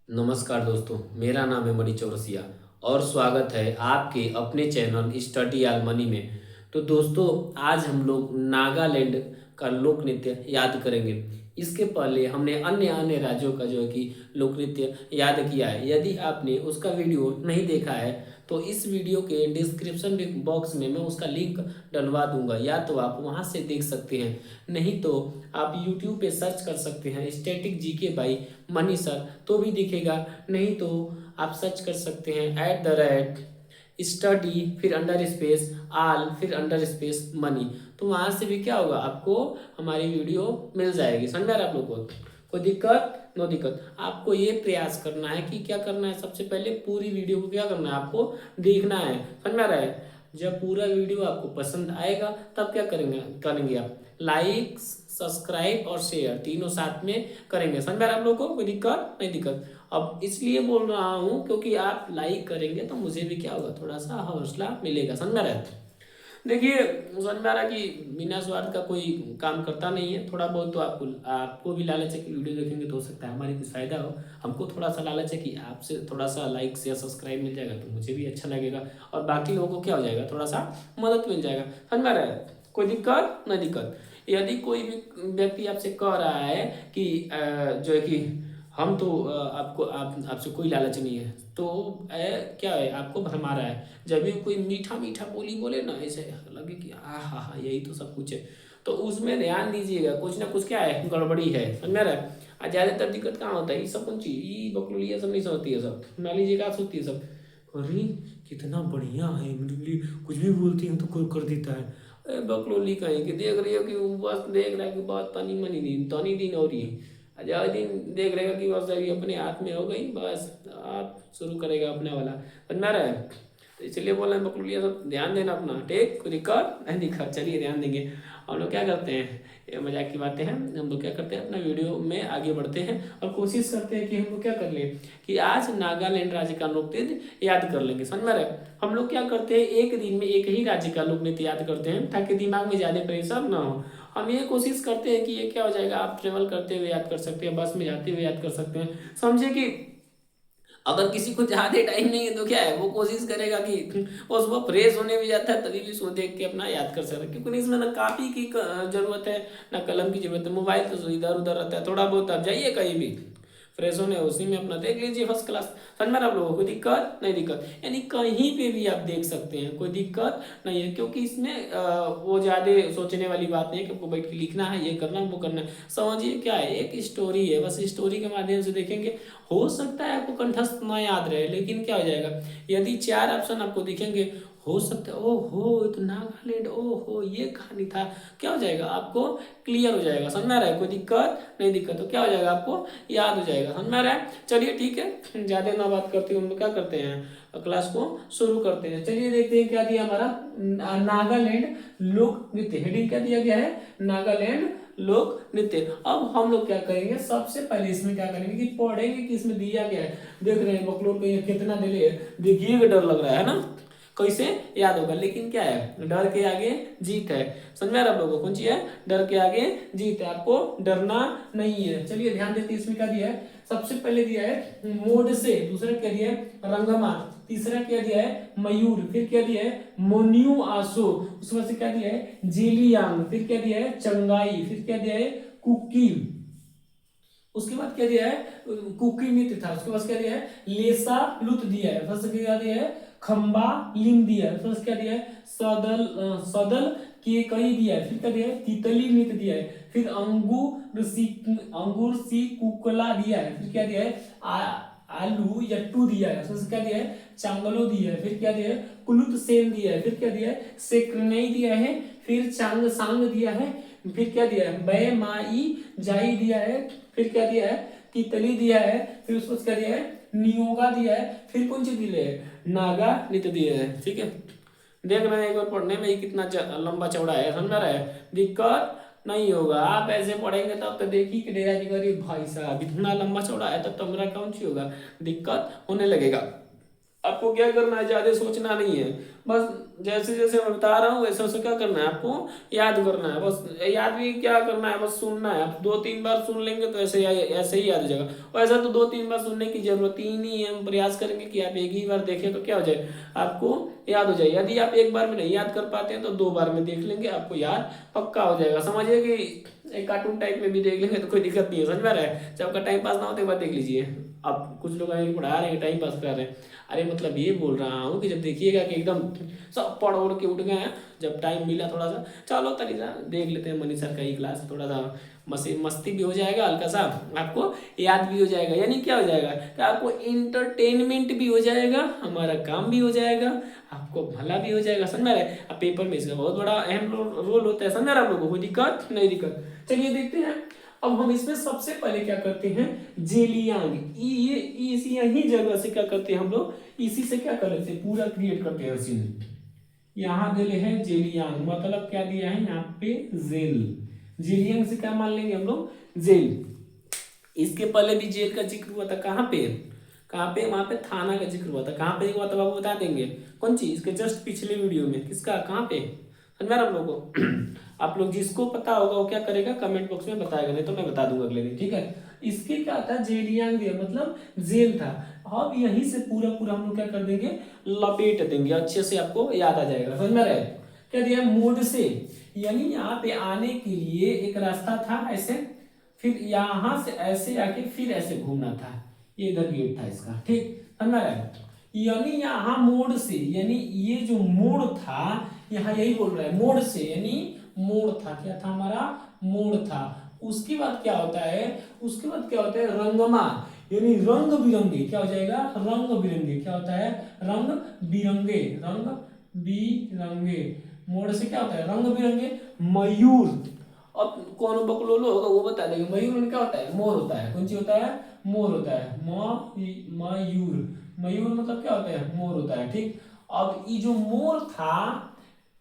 नमस्कार दोस्तों, मेरा नाम है मणि चौरसिया और स्वागत है आपके अपने चैनल स्टडी आल मनी में। तो दोस्तों, आज हम लोग नागालैंड का लोक नृत्य याद करेंगे। इसके पहले हमने अन्य अन्य राज्यों का जो है कि लोक नृत्य याद किया है। यदि आपने उसका वीडियो नहीं देखा है तो इस वीडियो के डिस्क्रिप्शन बॉक्स में मैं उसका लिंक डलवा दूंगा, या तो आप वहां से देख सकते हैं, नहीं तो आप यूट्यूब पे सर्च कर सकते हैं static GK by money sir, तो भी दिखेगा। नहीं तो आप सर्च कर सकते हैं @ स्टडी फिर अंडर स्पेस आल फिर अंडर स्पेस मनी, तो वहां से भी क्या होगा, आपको हमारी वीडियो मिल जाएगी। समझ में आ रहा है आप लोग को? कोई दिक्कत नो दिक्कत। आपको ये प्रयास करना है कि क्या करना है, सबसे पहले पूरी वीडियो को क्या करना है, आपको देखना है। समझ में आ रहा है? जब पूरा वीडियो आपको पसंद आएगा तब क्या करेंगे करेंगे आप लाइक सब्सक्राइब और शेयर तीनों साथ में करेंगे। समझ में आ रहा है आप लोग को? कोई दिक्कत नहीं दिक्कत। अब इसलिए बोल रहा हूँ क्योंकि आप लाइक करेंगे तो मुझे भी क्या होगा, थोड़ा सा हौसला मिलेगा। समझ में आ रहा है? देखिए, समझ में आ रहा है कि बिना स्वार्थ का कोई काम करता नहीं है। थोड़ा बहुत तो आपको आपको भी लालच है कि वीडियो देखेंगे तो हो सकता है हमारी कुछ फायदा हो। हमको थोड़ा सा लालच है कि आपसे थोड़ा सा लाइक शेयर सब्सक्राइब मिल जाएगा तो मुझे भी अच्छा लगेगा और बाकी लोगों को क्या हो जाएगा, थोड़ा सा मदद मिल जाएगा। समझ में आ रहा है? कोई दिक्कत नहीं दिक्कत। यदि कोई भी व्यक्ति आपसे कह रहा है कि जो है कि हम तो आपको आपसे कोई लालच नहीं है, तो क्या है, आपको भरमा रहा है। जब भी कोई मीठा मीठा बोली बोले ना, ऐसे लगे कि हा यही तो सब कुछ है, तो उसमें ध्यान दीजिएगा, कुछ ना कुछ क्या है, गड़बड़ी है। समझ में आ रहा है? और ज़्यादातर दिक्कत कहाँ होता है, ये सब कौन चीज, ये बकलोली ये सब नहीं सोचती है सब। मान लीजिए क्या सोचती है सब, अरे कितना बढ़िया है मेरे लिए, कुछ भी बोलती है तो कोई कर देता है। अरे बकलोली कहीं कि देख रही हो कि वो बस देख रहा है कि बहुत तनी मनी दिन तनी दिन हो रही है, ज्यादा दिन देख रहेगा कि बस अभी अपने हाथ में हो गई, बस आप शुरू करेगा अपने वाला। समझ में आ रहा है? तो इसलिए बोल रहे हैं बकलूलिया सब ध्यान देना अपना, ठीक? कोई दिक्कत नहीं दिक्कत, चलिए ध्यान देंगे। हम लोग क्या करते हैं, ये मजाक की बातें हैं। हम लोग क्या करते हैं, अपना वीडियो में आगे बढ़ते हैं और कोशिश करते हैं कि हम लोग क्या कर लें कि आज नागालैंड राज्य का लोक नृत्य याद कर लेंगे। समझ में आ रहा है? हम लोग क्या करते हैं, एक दिन में एक ही राज्य का लोक नृत्य याद करते हैं ताकि दिमाग में ज़्यादा प्रेशर ना हो। हम ये कोशिश करते हैं कि ये क्या हो जाएगा, आप ट्रेवल करते हुए याद कर सकते हैं, बस में जाते हुए याद कर सकते हैं। समझे कि अगर किसी को ज्यादा टाइम नहीं है तो क्या है, वो कोशिश करेगा कि वो सुबह फ्रेश होने भी जाता है तभी भी सो देख के अपना याद कर सकता है, क्योंकि इसमें ना कापी की जरूरत है ना कलम की जरूरत है। मोबाइल तो इधर उधर रहता है, थोड़ा बहुत आप जाइए कहीं भी फ्रेश होने, उसी में अपना देख लीजिए फर्स्ट क्लास। समझ में आप लोगों को? कोई दिक्कत नहीं दिक्कत, यानी कहीं पे भी आप देख सकते हैं, कोई दिक्कत नहीं है। क्योंकि इसमें वो ज़्यादा सोचने वाली बात नहीं है कि आपको बैठ के लिखना है, ये करना है वो करना है। समझिए क्या है, एक स्टोरी है, बस स्टोरी के माध्यम से देखेंगे। हो सकता है आपको कंठस्थ ना याद रहे, लेकिन क्या हो जाएगा, यदि 4 ऑप्शन आपको दिखेंगे, हो सकता है ओहो ये तो नागालैंड, ओहो ये कहानी था, क्या हो जाएगा, आपको क्लियर हो जाएगा। समझ में आ रहा है? कोई दिक्कत नहीं दिक्कत, तो क्या हो जाएगा, आपको याद हो जाएगा। समझ में आ रहा है? चलिए ठीक है, ज़्यादा ना बात करते हुए हम लोग क्या करते हैं, क्लास को शुरू करते हैं। चलिए देखते हैं क्या दिया हमारा, नागालैंड लोक नृत्य, हेडिंग क्या दिया गया है, नागालैंड लोक नृत्य। अब हम लोग क्या करेंगे, सबसे पहले इसमें क्या करेंगे कि पढ़ेंगे कि इसमें दिया गया है। देख रहे हैं बकलोल को ये कितना दिले है, देखिए डर लग रहा है ना, कैसे याद होगा, लेकिन क्या है, डर के आगे जीत है। समझ में आ रहा है आप लोगों को? कौन सी है, डर के आगे जीत है, आपको डरना नहीं है। चलिए ध्यान देते हैं इसमें क्या दिया है। सबसे पहले दिया है मोड से, दूसरा क्या दिया है रंगमा, तीसरा क्या दिया है मयूर, फिर क्या दिया है मोन्यू आसो, उसमें से क्या दिया है जेलियांग, फिर क्या दिया है चंगाई, फिर क्या दिया है कुकी, उसके बाद क्या दिया है कुकी नृत्य था, उसके बाद क्या दिया है लेसा लुत दिया है, फर्स्ट क्या दिया है खंबा लिंग दिया है, फर्स्ट क्या दिया है सदल सदल के कई दिया है, फिर क्या दिया है तितली नृत्य दिया है, फिर अंगूर सी कुकला दिया है, फिर क्या दिया है आलू यट्टू दिया है, फिर क्या दिया है चांगलो दिया है, फिर क्या दिया है कुलुत सेन दिया है, फिर क्या दिया है सेक्रनई दिया है, फिर चांग सांग दिया है, फिर क्या दिया है बै माई जाई दिया है, फिर क्या दिया है तितली दिया है, फिर उसको क्या दिया है नियोगा दिया है, फिर कौन सी दिए है नागा नृत्य दिए है। ठीक है, देख रहे हैं एक बार पढ़ने में ही कितना लंबा चौड़ा है। समझ रहा है? दिक्कत नहीं होगा, आप ऐसे पढ़ेंगे तब तो देखी कि डेरा जी करी भाई साहब इतना लंबा चौड़ा है, तब तो मेरा कौन सी होगा, दिक्कत होने लगेगा। आपको क्या करना है, ज्यादा सोचना नहीं है, बस जैसे जैसे मैं बता रहा हूँ वैसे वैसे क्या करना है आपको, याद करना है। बस याद भी क्या करना है, बस सुनना है। आप 2-3 बार सुन लेंगे तो ऐसे ही याद हो जाएगा। वैसा तो 2-3 बार सुनने की जरूरत ही नहीं है। हम प्रयास करेंगे कि आप एक ही बार देखें तो क्या हो जाए, आपको याद हो जाए। यदि आप एक बार में नहीं याद कर पाते हैं तो 2 बार में देख लेंगे, आपको याद पक्का हो जाएगा। समझिए कि एक कार्टून टाइप में भी देख लेंगे तो कोई दिक्कत नहीं है, समझ में आ रहा है। जब आपका टाइम पास ना हो तो एक बार देख लीजिए। अब कुछ लोग आगे पढ़ा रहे हैं, टाइम पास करा रहे हैं। अरे मतलब ये बोल रहा हूँ कि जब देखिएगा कि एकदम सब पढ़ उड़ के उठ गए हैं, जब टाइम मिला थोड़ा सा चलो तरीका देख लेते हैं मनीष सर का ही क्लास, थोड़ा सा मस्ती भी हो जाएगा, हल्का सा आपको याद भी हो जाएगा। यानी क्या हो जाएगा कि आपको इंटरटेनमेंट भी हो जाएगा, हमारा काम भी हो जाएगा, आपको भला भी हो जाएगा। समझ रहे हैं। अब पेपर में इसका बहुत बड़ा अहम रोल होता है। समझ रहे हैं आप लोगों को, दिक्कत नहीं दिक्कत। चलिए देखते हैं। अब हम इसमें सबसे पहले क्या करते हैं, जेलियांग, ये इसी यही जगह से क्या करते हैं हम लोग, इसी से क्या कर लेते हैं, पूरा क्रिएट करते हैं सीन। यहाँ दिले है जेलियांग, मतलब क्या दिया है यहाँ पे, जेल। जेलियांग से क्या मान लेंगे हम लोग, जेल। इसके पहले भी जेल का जिक्र हुआ था, कहाँ पे, कहाँ पे, वहां पे थाना का जिक्र हुआ था। कहाँ पे हुआ था बाबू बता देंगे, कौन चीज, इसके जस्ट पिछले वीडियो में, किसका, कहाँ पे, समझ में आ रहा है आप लोगों को। आप लोग जिसको पता होगा वो क्या करेगा, कमेंट बॉक्स में बताएगा, नहीं तो मैं बता दूंगा अगले दिन, ठीक है। इसके क्या था, जेलियांग दिया मतलब जेल था। अब यहीं से पूरा पूरा हम लोग क्या कर देंगे, लपेट देंगे, अच्छे से आपको याद आ जाएगा। समझ में आ रहा है। क्या दिया, मोड से, यानी यहाँ पे आने के लिए एक रास्ता था ऐसे, फिर यहां से ऐसे आके फिर ऐसे घूमना था, ये इधर गेट था इसका, ठीक समझ में आ रहा है। यानी यहाँ मोड़ से, यानी ये जो मोड़ था, यहाँ यही बोल रहा है मोड़ से, यानी मोड़ था, क्या था हमारा, मोड़ था। उसके बाद क्या होता है, उसके बाद क्या होता है, रंगमा, यानी रंग बिरंगे, क्या हो जाएगा, रंग बिरंगे, क्या होता है, रंग बिरंगे, रंग बिरंगे। मोड़ से क्या होता है, रंग बिरंगे। मयूर, अब कौन बकलोलो होगा वो बता देंगे। मयूर में क्या होता है, मोर होता है, कौन सी होता है, मोर होता है। मयूर, मयूर मतलब क्या होता है, मोर होता है, ठीक। अब ये जो मोर था,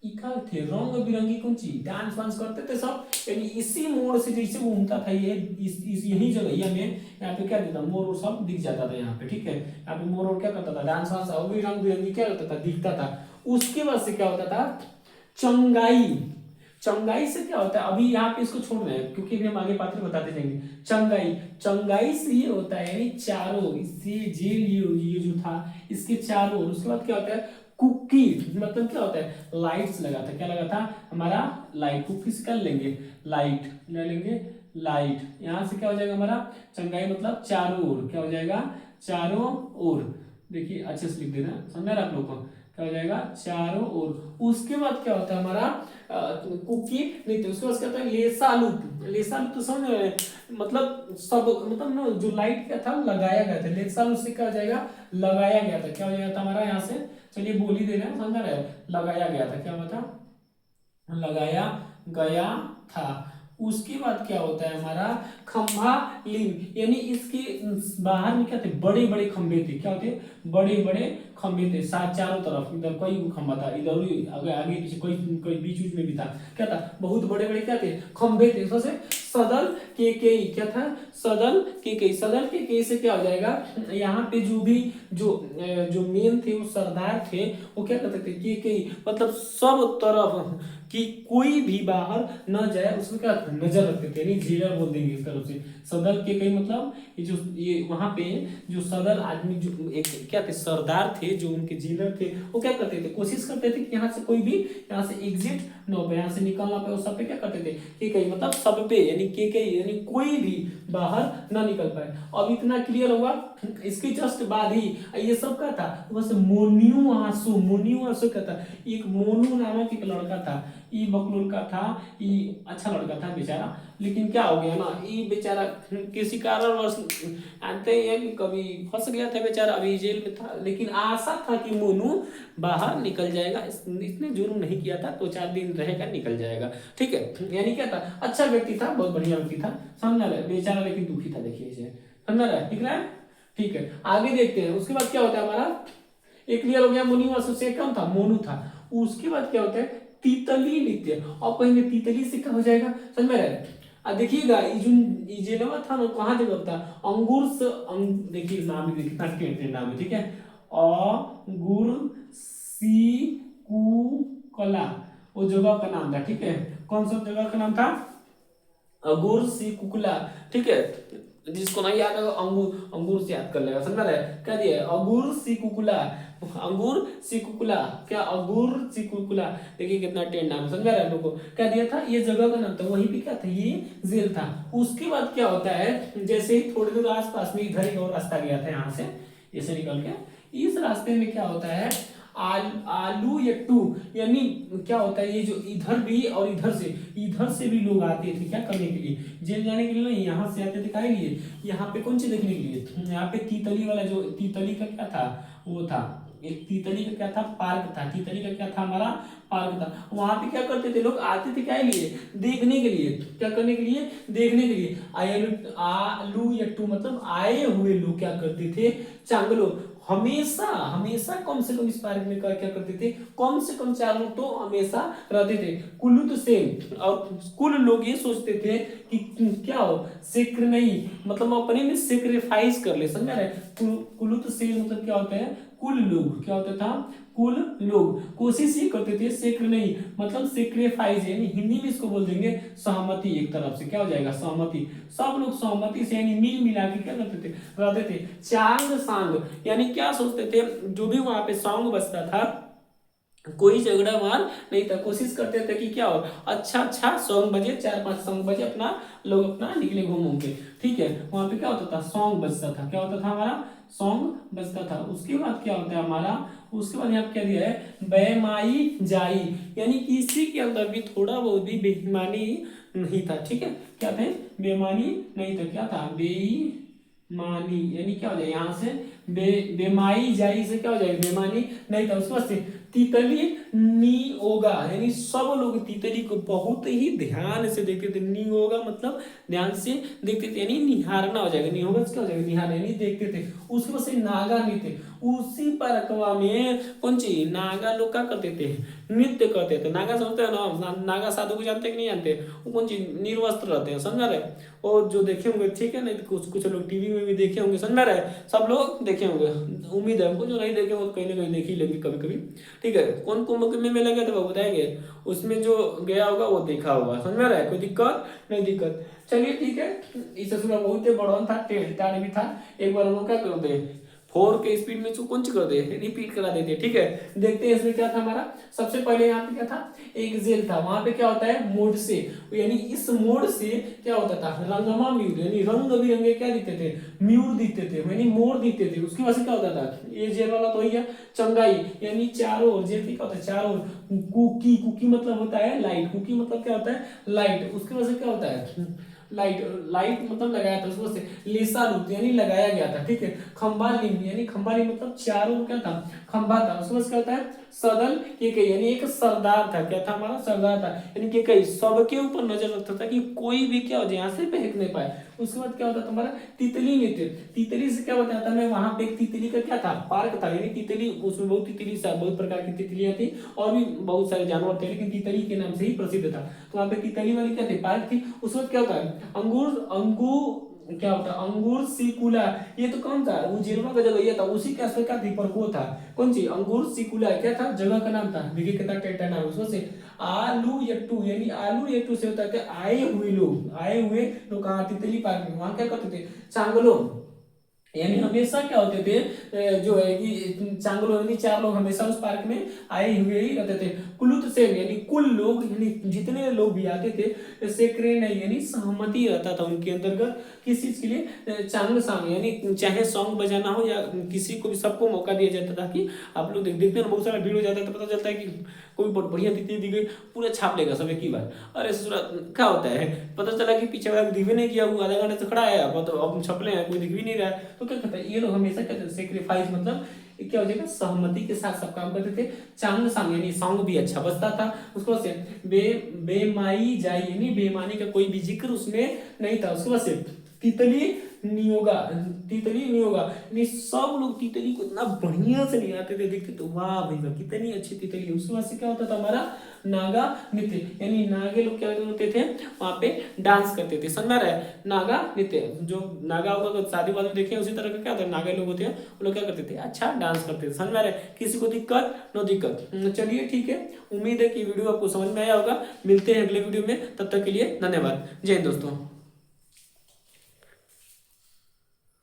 इका थे रंग बिरंगी कौन सी, डांस वांस करते थे सब, यानी इसी मोड़ से जैसे घूमता था ये, इस यही जगह में, यहाँ पे क्या देता, मोर और सब दिख जाता था यहाँ पे, ठीक है। यहाँ पे मोर और क्या करता था, डांस वांस, और भी रंग बिरंगी क्या करता था, दिखता था। उसके बाद से क्या होता था, चंगाई। चंगाई से क्या होता है, अभी यहाँ पे इसको छोड़ रहे हैं क्योंकि अभी हम आगे पात्र बताते जाएंगे। चंगाई, चंगाई से ये होता है, यानी चारों, इससे जेल ये जो था इसके चारों। उसके बाद क्या होता है, कुकी, मतलब क्या होता है, लाइट्स लगा था, क्या लगा था हमारा, लाइट। कुकी से कर लेंगे, लाइट ले लेंगे, लाइट। यहाँ से क्या हो जाएगा हमारा, चंगाई मतलब चारों ओर, क्या हो जाएगा, चारों ओर। देखिए अच्छे से लिख देना, समझ रहे आप लोग को, क्या हो जाएगा, चारों ओर। उसके बाद क्या होता है हमारा, कुकी नृत्य। उसके बाद क्या होता है, लेसालुप। लेसालुप तो समझ रहे हैं, मतलब सब, मतलब ना जो लाइट क्या था लगाया गया था, लेसालुप से क्या हो जाएगा, लगाया गया था, क्या हो जाएगा था हमारा यहाँ से, चलिए बोल ही दे रहे हैं, समझ रहे हैं, लगाया गया था, क्या हुआ था, लगाया गया था। उसके बाद क्या होता है हमारा, खंभा लिंग, यानी इसके बाहर में क्या थे, बड़े बड़े खंभे थे, क्या होते, बड़े बड़े खंभे थे, साथ चारों तरफ, इधर कोई खंभा था, इधर भी आगे आगे पीछे, कोई कोई बीच बीच में भी था, क्या था, बहुत बड़े बड़े क्या थे, खंभे थे। सबसे सदल के क्या था, सदल के सदल के से क्या हो जाएगा, यहाँ पे जो भी जो मेन थे वो सरदार थे, वो क्या करते थे, के मतलब सब तरफ कि कोई भी बाहर न जाए, उसमें क्या नजर रखते थे, यानी जेलर बोल देंगे इस तरफ से। सदर के कई मतलब ये वहां पे जो सदर आदमी, जो एक क्या थे, सरदार थे, जो उनके जेलर थे, वो क्या करते थे, कोशिश करते थे कि यहाँ से कोई भी, यहाँ से एग्जिट न हो पाए, यहाँ से निकलना पाए, सब पे क्या करते थे, कि कई मतलब सब पे, यानी के कई, यानी कोई भी बाहर ना निकल पाए। अब इतना क्लियर हुआ। इसके जस्ट बाद ही ये सब क्या था, बस मोन्यू आंसू, मोन्यू आंसू क्या था, एक मोनू नामक एक लड़का था, ये बकलोल का था, ये अच्छा लड़का था बेचारा, लेकिन क्या हो गया ना, ये बेचारा किसी कारणवश जानते ही है कि कभी फंस गया था बेचारा, अभी जेल में था, लेकिन आशा था कि मोनू बाहर निकल जाएगा, इसने जुर्म नहीं किया था, 2-4 दिन रहेगा, निकल जाएगा, ठीक है। यानी क्या था, अच्छा व्यक्ति था, बहुत बढ़िया व्यक्ति था, समझ रहे बेचारा, लेकिन दुखी था, देखिए इसे, समझ रहा है, ठीक है, ठीक है। आगे देखते हैं। उसके बाद क्या होता है हमारा, एक क्लियर हो गया, मोन्यू एसोसिएट कौन था, मोनू था। उसके बाद क्या होता है, तितली नृत्य। और पहले तितली से क्या हो जाएगा, समझ में रहे, देखिएगा जेलवा था ना, कहाँ जगह था, अंगूर से देखिए नाम भी कितना नाम है, ठीक है, अंगूर सी सिकुकला वो जगह का नाम था, ठीक है। कौन सा जगह का नाम था? अगुर सिकुकुला, ठीक है। जिसको नहीं याद है अंगूर, अंगूर से याद कर लेगा, समझ रहे? क्या दिया? अगुर सिकुकुला, अंगूर सिकुकुला, क्या अगुर सिकुकुला। देखिए कितना टेढ़ नाम, समझ रहे हैं लोगों को? क्या दिया था? ये जगह का नाम था, वहीं पे क्या था? ये जेल था। उसके बाद क्या होता है, जैसे ही थोड़ी दूर आसपास में इधर एक और रास्ता गया था यहाँ से, ऐसे निकल के इस रास्ते में क्या होता है, आलू यट्टू, यानी क्या होता है, ये जो इधर भी और इधर से भी लोग आते थे क्या करने के लिए, जेल जाने के लिए नहीं, यहाँ से आते थे काहे लिए, यहाँ पे कौन सी देखने के लिए, यहाँ पे तीतली वाला, जो तीतली का क्या था, वो था एक तीतली का क्या था, पार्क था। तीतली का क्या था, हमारा पार्क था। वहां पे क्या करते थे लोग, आते थे क्या लिए, देखने के लिए। क्या करने के लिए? देखने के लिए। आलू यट्टू मतलब आए हुए लोग क्या करते थे, चांगलो, हमेशा हमेशा कम से कम इस पार्क में क्या करते थे, कम से कम 4 लोग तो हमेशा रहते थे। कुल्लू सेन, और कुल लोग ये सोचते थे कि क्या हो, सेक्र नहीं, मतलब अपने में सेक्रीफाइस कर ले, समझ रहे? कुल्लू सेन मतलब क्या होता है, कुल लोग, क्या होता था, कुल लोग कोशिश ये करते थे, सेक्र नहीं मतलब सेक्रीफाइस, यानी हिंदी में इसको बोल देंगे सहमति, एक तरफ से क्या हो जाएगा, सहमति। सब लोग सहमति से यानी मिल मिला के क्या करते थे, रहते थे। चांग सांग, यानी क्या सोचते थे, जो भी वहां पे सॉन्ग बजता था, कोई झगड़ा वहां नहीं था। कोशिश करते थे कि क्या हो, अच्छा अच्छा सॉन्ग बजे, 4-5 सॉन्ग बजे, अपना लोग अपना निकले घूम घूम के, ठीक है। वहां पे क्या होता था, सॉन्ग बजता था, क्या होता था, हमारा सॉन्ग बजता था। उसके बाद क्या होता है हमारा, उसके बाद यहाँ क्या दिया है, बेमाई जाई, यानी किसी के अंदर भी थोड़ा बहुत भी बेईमानी नहीं था, ठीक है। क्या थे, बेईमानी नहीं था, क्या था, बेईमानी, यानी क्या हो जाए यहाँ से, बेमाई जाई से क्या हो जाएगा, बेईमानी नहीं था। उसके बाद से तितली नियोगा, यानी सब लोग तितली को बहुत ही ध्यान से देखते थे। नियोगा मतलब ध्यान से देखते थे, यानी निहारना हो जाएगा, नियोगा क्या हो जाएगा, निहारना, यानी देखते थे। उसके बाद से नागा नृत्य, उसी परकवा में कौन सी नागा लोग क्या करते थे, नृत्य करते थे। नागा समझते हैं ना, नागा साधु को जानते कि नहीं जानते, वो कौन सी निर्वस्त्र रहते हैं, समझ रहे? और जो देखे होंगे, ठीक है, नहीं तो कुछ कुछ लोग टीवी में भी देखे होंगे, समझ रहे? सब लोग देखे होंगे, उम्मीद है हमको, जो नहीं देखे वो कहीं ना कहीं देख ही लेंगे कभी कभी, ठीक है। कौन कुंभ में मेला गया था वो बताएंगे, उसमें जो गया होगा वो देखा होगा, समझ में रहा है? कोई दिक्कत नहीं, दिक्कत, चलिए ठीक है। इस ससुरा बहुत बड़ा था, टेढ़ भी था। एक बार हम लोग क्या कर दे, 4 के स्पीड में इसको कौन सी कर दे, रिपीट करा देते, ठीक है। देखते हैं इसमें क्या था हमारा। सबसे पहले यहाँ पे क्या था, एक जेल था। वहां पे क्या होता है, मोड़ से, यानी इस मोड़ से क्या होता था, रंगमा म्यूर, यानी रंग बिरंगे क्या दिखते थे, म्यूर दिखते थे, यानी मोड़ दिखते थे। उसकी वजह से क्या होता था, ये जेल वाला तो ही है, चंगाई, यानी चारों ओर, जेल की क्या होता है, चारों ओर। कुकी, कुकी मतलब होता है लाइट, कुकी मतलब क्या होता है, लाइट। उसकी वजह से क्या होता है, लाइट, लाइट मतलब लगाया था, उसको से लेसा लूट यानी लगाया गया था, ठीक है। खंबा लिंग, यानी खंबा लिंग मतलब चारों क्या था, खंबा था। उसके बाद क्या होता है, सदल के कई, यानी एक सरदार था, क्या था हमारा, सरदार था, यानी कि कई सबके ऊपर नजर रखता था कि कोई भी क्या हो जाए, यहाँ से फेंक नहीं पाए। उसके बाद क्या होता था हमारा, तितली नृत्य। तितली से क्या बताया था मैं, वहां पे एक तितली का क्या था, पार्क था, यानी तितली, उसमें बहुत तितली, बहुत प्रकार की तितलियां थी, और भी बहुत सारे जानवर थे, लेकिन तितली के नाम से ही प्रसिद्ध था। तो वहां पे तितली वाली क्या थी, पार्क थी। उस वक्त क्या होता है, क्या होता है, अंगूर सिकुला, ये तो कौन था, वो जिरमा का जगह ये था, उसी के आसपास क्या थी, पर वो था कौन सी, अंगूर सिकुला, क्या था, जगह का नाम था। देखिए कितना टेटा नाम, उसमें से आलू यट्टू, यानी आलू यट्टू से होता है आए हुए लोग, आए हुए लोग कहाँ, तितली पार्क में। वहां क्या करते थे, चांगलो, यानी हमेशा क्या होते थे, जो है कि चांगलो, यानी 4 लोग हमेशा उस पार्क में आए हुए ही रहते थे। कुलुत सेन, यानी कुल लोग, यानी जितने लोग भी आते थे, सेक्रे नहीं, यानी सहमति रहता था उनके अंतर्गत, किस चीज के लिए, चांग सांग, यानी चाहे सॉन्ग बजाना हो या किसी को भी, सबको मौका दिया जाता था कि आप लोग देखते हैं, बहुत सारा भीड़ हो जाता है, तो पता चलता है कि कोई बहुत बढ़िया तितली दी गई, पूरा छाप लेगा सब एक ही बार। अरे क्या होता है, पता चला कि पीछे वाला दिख भी नहीं किया, वो आधा घंटे से खड़ा है, अब तो अब छपले हैं, कोई दिख भी नहीं रहा है। तो क्या करता है, ये लोग हमेशा क्या, सेक्रीफाइस मतलब क्या हो जाएगा, सहमति के साथ सब काम करते थे। चांग सांग, यानी सॉन्ग भी अच्छा बजता था। उसके बाद से बेमाई जाई, यानी बेईमानी का कोई भी जिक्र उसमें नहीं था। उसके बाद से तितली नियोगा, तितली नियोगा, यानी सब लोग तितली को इतना बढ़िया से निहारते थे, देखते तो वाह भाई वाह कितनी अच्छी तितली है। उसके बाद से क्या होता था हमारा नागा नृत्य, यानी नागे लोग क्या होते थे वहां पे डांस करते थे, समझ रहा है। नागा नृत्य जो नागा होगा तो शादी वादी देखे उसी तरह का क्या होता है, नागे लोग होते हैं वो लोग क्या करते थे, अच्छा डांस करते थे, समझ में आ रहा है। किसी को दिक्कत नो दिक्कत। चलिए ठीक है, उम्मीद है कि वीडियो आपको समझ में आया होगा। मिलते हैं अगले वीडियो में, तब तक के लिए धन्यवाद। जय हिंद दोस्तों।